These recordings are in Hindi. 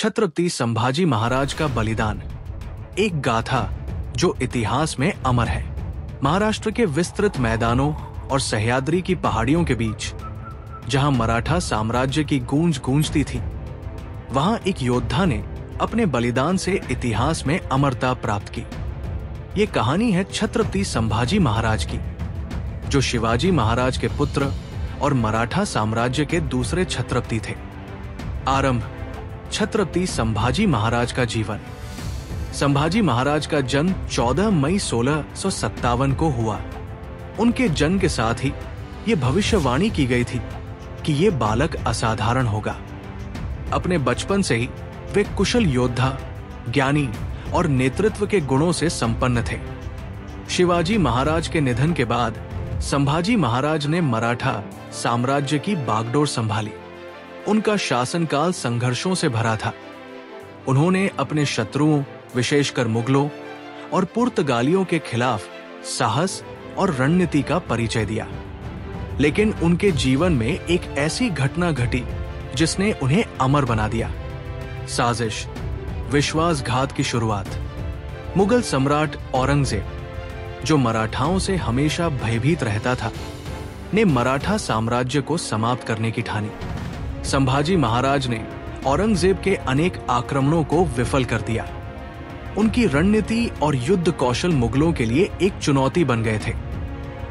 छत्रपति संभाजी महाराज का बलिदान, एक गाथा जो इतिहास में अमर है। महाराष्ट्र के विस्तृत मैदानों और सह्याद्री की पहाड़ियों के बीच, जहां मराठा साम्राज्य की गूंज गूंजती थी, वहां एक योद्धा ने अपने बलिदान से इतिहास में अमरता प्राप्त की। ये कहानी है छत्रपति संभाजी महाराज की, जो शिवाजी महाराज के पुत्र और मराठा साम्राज्य के दूसरे छत्रपति थे। आरंभ छत्रपति संभाजी महाराज का जीवन। संभाजी महाराज का जन्म 14 मई 1657 को हुआ। उनके जन्म के साथ ही ये भविष्यवाणी की गई थी कि ये बालक असाधारण होगा। अपने बचपन से ही वे कुशल योद्धा, ज्ञानी और नेतृत्व के गुणों से संपन्न थे। शिवाजी महाराज के निधन के बाद संभाजी महाराज ने मराठा साम्राज्य की बागडोर संभाली। उनका शासनकाल संघर्षों से भरा था। उन्होंने अपने शत्रुओं, विशेषकर मुगलों और पुर्तगालियों के खिलाफ साहस और रणनीति का परिचय दिया। लेकिन उनके जीवन में एक ऐसी घटना घटी जिसने उन्हें अमर बना दिया। साजिश, विश्वासघात की शुरुआत। मुगल सम्राट औरंगजेब, जो मराठाओं से हमेशा भयभीत रहता था, ने मराठा साम्राज्य को समाप्त करने की ठानी। संभाजी महाराज ने औरंगजेब के अनेक आक्रमणों को विफल कर दिया। उनकी रणनीति और युद्ध कौशल मुगलों के लिए एक चुनौती बन गए थे।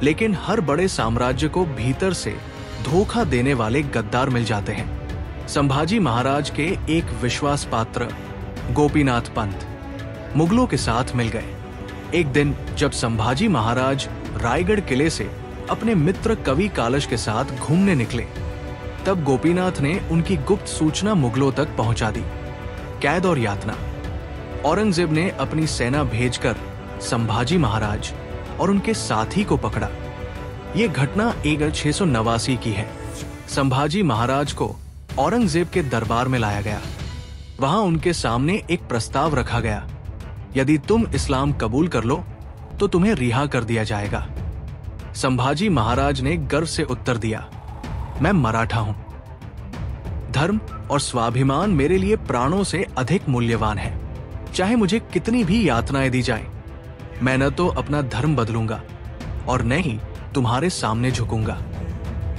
लेकिन हर बड़े साम्राज्य को भीतर से धोखा देने वाले गद्दार मिल जाते हैं। संभाजी महाराज के एक विश्वास पात्र गोपीनाथ पंत मुगलों के साथ मिल गए। एक दिन जब संभाजी महाराज रायगढ़ किले से अपने मित्र कवि कालश के साथ घूमने निकले, तब गोपीनाथ ने उनकी गुप्त सूचना मुगलों तक पहुंचा दी। कैद और यातना। औरंगजेब ने अपनी सेना भेजकर संभाजी महाराज और उनके साथी को पकड़ा। यह घटना 1689 की है। संभाजी महाराज को औरंगजेब के दरबार में लाया गया। वहां उनके सामने एक प्रस्ताव रखा गया, यदि तुम इस्लाम कबूल कर लो तो तुम्हें रिहा कर दिया जाएगा। संभाजी महाराज ने गर्व से उत्तर दिया, मैं मराठा हूं। धर्म और स्वाभिमान मेरे लिए प्राणों से अधिक मूल्यवान है। चाहे मुझे कितनी भी यातनाएं दी जाएं, मैं न तो अपना धर्म बदलूंगा और न ही तुम्हारे सामने झुकूंगा।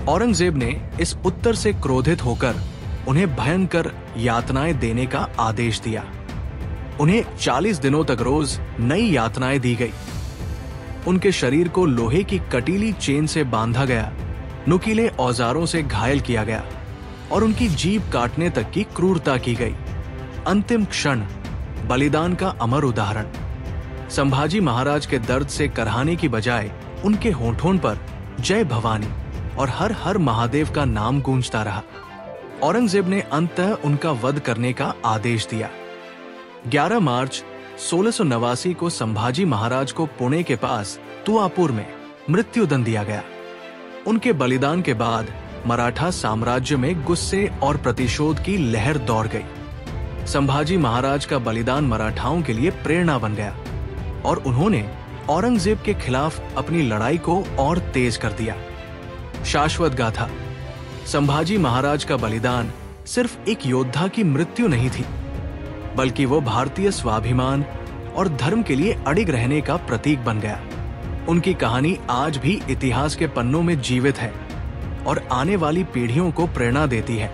औरंगजेब ने इस उत्तर से क्रोधित होकर उन्हें भयंकर यातनाएं देने का आदेश दिया। उन्हें 40 दिनों तक रोज नई यातनाएं दी गई। उनके शरीर को लोहे की कटीली चेन से बांधा गया, नुकीले औजारों से घायल किया गया और उनकी जीभ काटने तक की क्रूरता की गई। अंतिम क्षण बलिदान का अमर उदाहरण। संभाजी महाराज के दर्द से करहाने की बजाय उनके होठों पर जय भवानी और हर हर महादेव का नाम गूंजता रहा। औरंगजेब ने अंततः उनका वध करने का आदेश दिया। 11 मार्च 1689 को संभाजी महाराज को पुणे के पास तुआपुर में मृत्युदंड दिया गया। उनके बलिदान के बाद मराठा साम्राज्य में गुस्से और प्रतिशोध की लहर दौड़ गई। संभाजी महाराज का बलिदान मराठाओं के लिए प्रेरणा बन गया और उन्होंने औरंगजेब के खिलाफ अपनी लड़ाई को और तेज कर दिया। शाश्वत गाथा। संभाजी महाराज का बलिदान सिर्फ एक योद्धा की मृत्यु नहीं थी, बल्कि वो भारतीय स्वाभिमान और धर्म के लिए अडिग रहने का प्रतीक बन गया। उनकी कहानी आज भी इतिहास के पन्नों में जीवित है और आने वाली पीढ़ियों को प्रेरणा देती है।